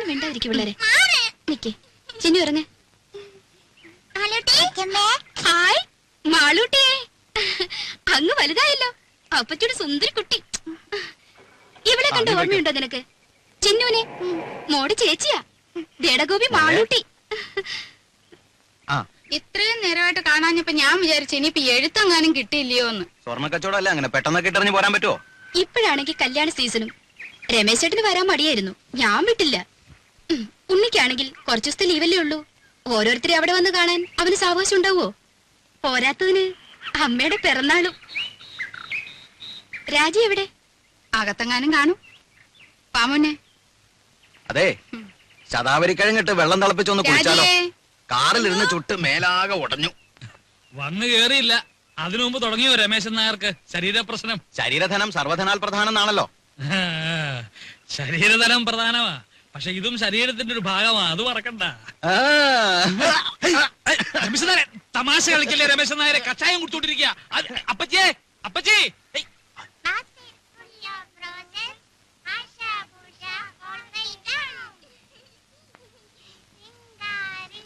മിണ്ടാതിരിക്കും പിള്ളേരെ. നിക്കേ ചിന്നു ഇറങ്ങ. ഹായ് മാളൂട്ടിയെ, അങ്ങ് വലുതായല്ലോ. അപ്പച്ചൂടെ സുന്ദരി കുട്ടി. ഇവളെ കണ്ട ഓർമ്മയുണ്ടോ നിനക്ക്? ചിന്നുനെ മോടെ ചേച്ചിയാ, ദേടഗോപി മാളൂട്ടി. ഇത്രയും നേരമായിട്ട് കാണാഞ്ഞപ്പോ ഞാൻ വിചാരിച്ചു ഇനിയിപ്പോ എഴുത്തെങ്ങാനും കിട്ടിയില്ലയോ എന്ന്. സ്വർണ്ണ കച്ചവടം അങ്ങനെ പെട്ടെന്ന് കിട്ടറിഞ്ഞ് പോരാൻ പറ്റുമോ? ഇപ്പോഴാണെങ്കിൽ കല്യാണ സീസണും. രമേശ് ചേട്ടന് വരാൻ മടിയായിരുന്നു, ഞാൻ വിട്ടില്ല. ഉണ്ണിക്കാണെങ്കിൽ കുറച്ചു ദിവസത്തെ ലീവല്ലേ ഉള്ളൂ. ഓരോരുത്തരെ അവിടെ വന്ന് കാണാൻ അവന് സാവകാശം ഉണ്ടാവോ? പോരാത്തതിന് അമ്മയുടെ പിറന്നാളും. രാജി എവിടെ? അകത്തെങ്ങാനും കാണും. പാമോനെ അതെ, ശതാവരി കഴിഞ്ഞിട്ട് വെള്ളം തിളപ്പിച്ചൊന്ന് കുടിച്ചാലോ? കാറിലിരുന്ന് ചുട്ട് മേലാകെ ഉടഞ്ഞു. വന്നു കേറിയില്ല, അതിനു മുമ്പ് തുടങ്ങിയോ രമേശൻ നായർക്ക് ശരീരപ്രശ്നം? ശരീരധനം സർവധനാൽ പ്രധാനം എന്നാണല്ലോ. ശരീരധനം പ്രധാനമാ, പക്ഷെ ഇതും ശരീരത്തിന്റെ ഒരു ഭാഗമാ, അത് മറക്കണ്ട. രമേശൻ നായരെ തമാശ കളിക്കല്ലേ? രമേശൻ നായരെ കഷായം കുടിച്ചോണ്ടിരിക്കുക. അപ്പച്ചേ, അപ്പച്ചേ.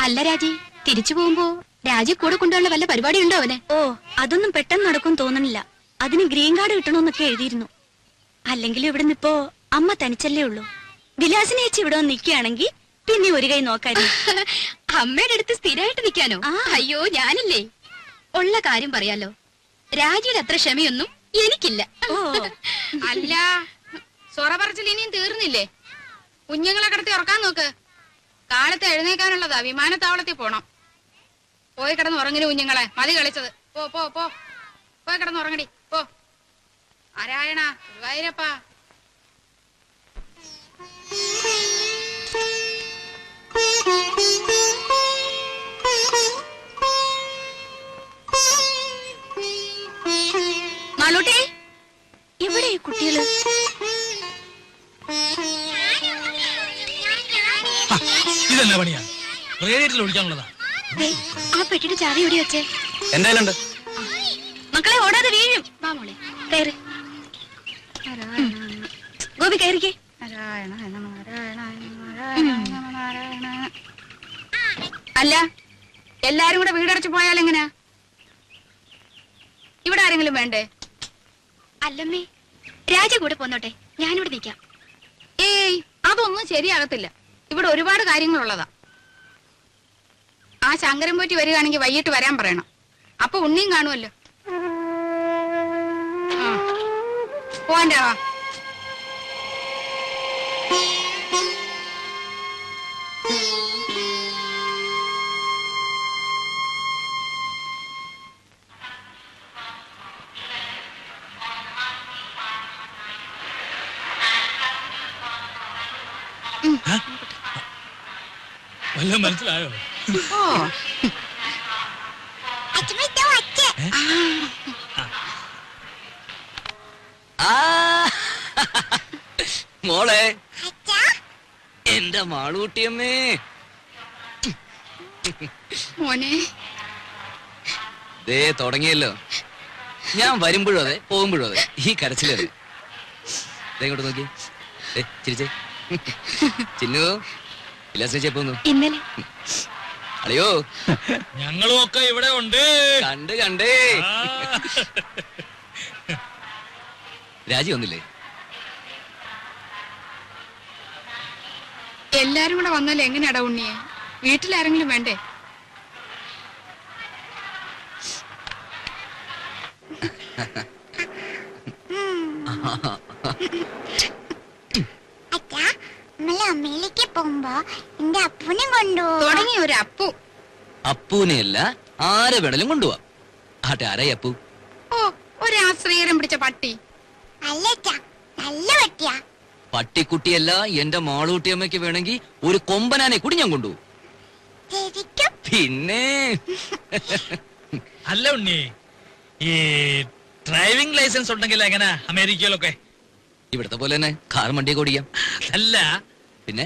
അല്ല രാജി, തിരിച്ചു പോകുമ്പോ രാജി കൂടെ കൊണ്ടുള്ള വല്ല പരിപാടി ഉണ്ടോ അവന്? ഓ, അതൊന്നും പെട്ടെന്ന് നടക്കും തോന്നണില്ല. അതിന് ഗ്രീൻ കാർഡ് കിട്ടണമെന്നൊക്കെ എഴുതിയിരുന്നു. അല്ലെങ്കിലും ഇവിടെ നിപ്പോ അമ്മ തനിച്ചല്ലേ ഉള്ളൂ. വിലാസിനെ ചേച്ചി ഇവിടെ വന്ന് നിൽക്കുകയാണെങ്കിൽ പിന്നെ ഒരു കൈ നോക്കായിരുന്നു. അമ്മയുടെ അടുത്ത് സ്ഥിരമായിട്ട് നിൽക്കാനോ? അയ്യോ ഞാനില്ലേ. ഉള്ള കാര്യം പറയാലോ, രാജിയുടെ അത്ര ക്ഷമയൊന്നും എനിക്കില്ല. ഓ അല്ല, സൊറ പറച്ചിൽ ഇനിയും തീർന്നില്ലേ? കുഞ്ഞുങ്ങളെ കിടത്തി ഉറക്കാൻ നോക്ക്. കാലത്ത് എഴുന്നേക്കാനുള്ളതാ, വിമാനത്താവളത്തിൽ പോണം. പോയി കിടന്ന് ഉറങ്ങിന് കുഞ്ഞുങ്ങളെ, മതി കളിച്ചത്. പോ പോ പോ, പോയി കിടന്ന് ഉറങ്ങടി പോ. നാരായണ ഗുരുവായൂരപ്പാ. മാളൂട്ടി, എവിടെ ഈ കുട്ടികള്? ഇതെന്നാ പണിയാ? റേഡിയേറ്ററിൽ ഒഴിക്കാനുള്ളതാ. ആ പെട്ടിയുടെ ചാവി എവിടെ വെച്ചേ? എന്തായാലും മക്കളെ ഓടാതെ വീഴും. വാ മോളെ കയറി. ഗോപി കയറിക്കേ. അല്ല, എല്ലാരും കൂടെ വീടടച്ചു പോയാൽ എങ്ങനെയാ? ഇവിടെ ആരെങ്കിലും വേണ്ടേ? അല്ലമ്മേ, രാജ കൂടെ പോന്നോട്ടെ, ഞാനിവിടെ നിൽക്കാം. ഏയ്, അതൊന്നും ശരിയാകത്തില്ല. ഇവിടെ ഒരുപാട് കാര്യങ്ങളുള്ളതാ. ആ ശങ്കരൻ പോറ്റി വരികയാണെങ്കിൽ വൈകിട്ട് വരാൻ പറയണം. അപ്പൊ ഉണ്ണിയും കാണുമല്ലോ. പോവാണ്ടാവാ. വല്ലതും മനസ്സിലായോ? മോളെ, എന്റെ മാളൂട്ടിയമ്മേ. മോനെ ദേ തുടങ്ങിയല്ലോ. ഞാൻ വരുമ്പോഴും അതെ, പോകുമ്പോഴും അതെ, ഈ കരച്ചിലത്. ഇങ്ങോട്ട് നോക്കി, ചിരിച്ചേ. ചിന്നു ഇല്ലാസ്പോന്നു ഇന്നലെ അളിയോ, ഞങ്ങളും ഒക്കെ ഇവിടെ ഉണ്ട്. കണ്ട് കണ്ടേ. രാജി വന്നില്ലേ? എല്ലാരും കൂടെ വന്നാലും എങ്ങനെയാടാ ഉണ്ണിയെ? വീട്ടിലാരെങ്കിലും വേണ്ടേ? അമ്മയിലേക്ക് പോകുമ്പോ എന്റെ അപ്പൂനെ കൊണ്ടുപോ. തുടങ്ങി ഒരു അപ്പു. അപ്പൂനെയല്ല, ആരെ വേണലും കൊണ്ടുപോവാ. ആട്ടെ, ആരായി അപ്പു? ഓ, ഒരു ആശ്രയരം പിടിച്ച പട്ടി. അല്ല, നല്ല പട്ടിയാ. പട്ടിക്കുട്ടിയല്ല, എന്റെ മാളൂട്ടിയമ്മയ്ക്ക് വേണമെങ്കിൽ ഒരു കൊമ്പനാനെ കൂടി ഞാൻ കൊണ്ടുപോകും. പിന്നെ അല്ല ഉണ്ണി, ഈ ഡ്രൈവിംഗ് ലൈസൻസ് ഉണ്ടെങ്കിൽ എങ്ങനെ അമേരിക്കയിലൊക്കെ? ഇവിടത്തെ പോലെ തന്നെ കാർ വണ്ടിയൊക്കെ ഓടിക്കാം. അല്ല, പിന്നെ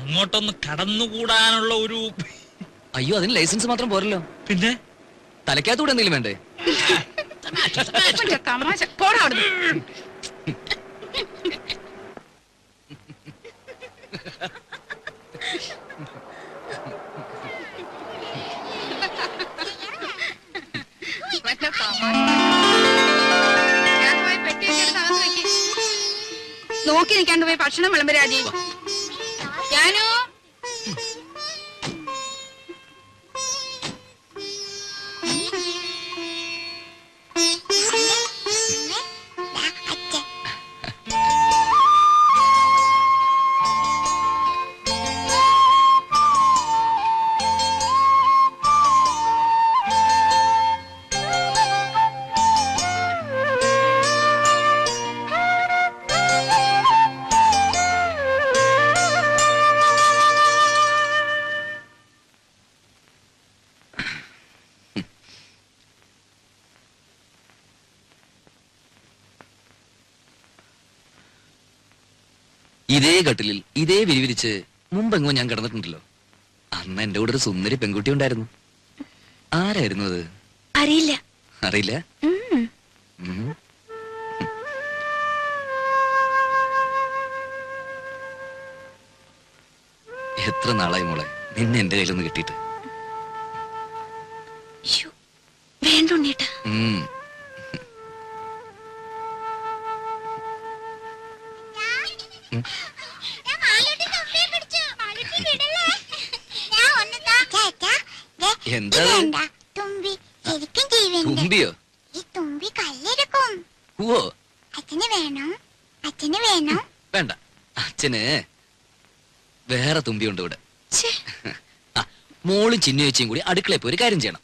അങ്ങോട്ടൊന്ന് കടന്നുകൂടാനുള്ള ഒരു... അയ്യോ, അതിന് ലൈസൻസ് മാത്രം പോരല്ലോ. പിന്നെ തലയ്ക്കകത്തൂടെ എന്തെങ്കിലും വേണ്ടേ? തമാശ. പോടാ അവിടുന്ന്. നോക്കി നിൽക്കാണ്ട് പോയി ഭക്ഷണം വിളമ്പ് രാജി. ജാനു അച്ഛൻ ഇതേ കട്ടിലിൽ ഇതേ വിരിവിരിച്ച് മുമ്പെങ്ങോ ഞാൻ കിടന്നിട്ടുണ്ടല്ലോ. അന്ന് എന്റെ കൂടെ ഒരു സുന്ദരി പെൺകുട്ടി ഉണ്ടായിരുന്നു. ആരായിരുന്നു അത്? അറിയില്ല. അറിയില്ല. ഉം. ഉം. എത്ര നാളായി മോളെ നിന്നെ എന്റെ കയ്യിലൊന്ന് കിട്ടിയിട്ട്. ശ്ശോ, വേണ്ട ഉണ്ണീട്ടാ. ഉം. ഞാൻ മാളൂട്ടി തൊപ്പിയെ പിടിച്ചു. മാളൂട്ടി വിടല്ലേ? ഞാൻ ഒന്ന് താ. ചേട്ടാ, ദേ, എന്താ ഇത് അത്? കണ്ടാ? തുമ്പി ശരിക്കും ജീവനുണ്ട്. തുമ്പിയോ? ഈ തുമ്പി കല്ലെടുക്കും. ഓ അച്ഛന് വേണം. അച്ഛന് വേണം. വേണ്ട, അച്ഛന് വേറെ തുമ്പിയുണ്ട് ഇവിടെ. ഛേ, ആ, മോളും ചിന്നു ചേച്ചിയും കൂടി അടുക്കളയിൽ പോയി ഒരു കാര്യം ചെയ്യണം.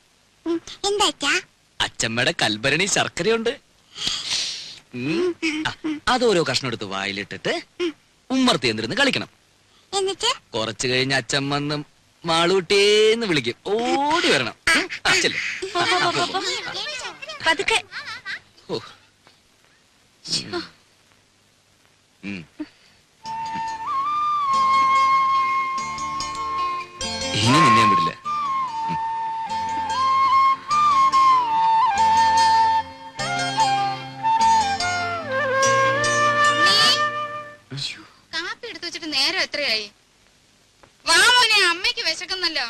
എന്താ അച്ഛാ? അച്ഛമ്മയുടെ കൽഭരണി ശർക്കരയുണ്ട്. ഉം. ആ, അതോരോ കഷ്ണം എടുത്ത് വായിലിട്ടിട്ട് ഉമ്മർത്തി എന്തിരുന്ന് കളിക്കണം. എന്നിട്ട് കുറച്ചു കഴിഞ്ഞ് അച്ഛൻ വന്ന് മാളൂട്ടേന്ന് വിളിക്കും. ഓടി വരണം. അച്ഛല്ലേ? പോ, പോ, പോ, പോ, പോ. പതുക്കെ. ഓ. ഉം. ഇനി നിന്നെ ഞാൻ വിടില്ല. കാപ്പി എടുത്തു വെച്ചിട്ട് നേരം എത്രയായി? വാ മോനെ, അമ്മയ്ക്ക് വിശക്കുന്നല്ലോ.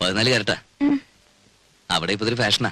പതിനാല് കരട്ടാ. ഉം. അവിടെ ഇപ്പൊ ഇതൊരു ഫാഷനാ.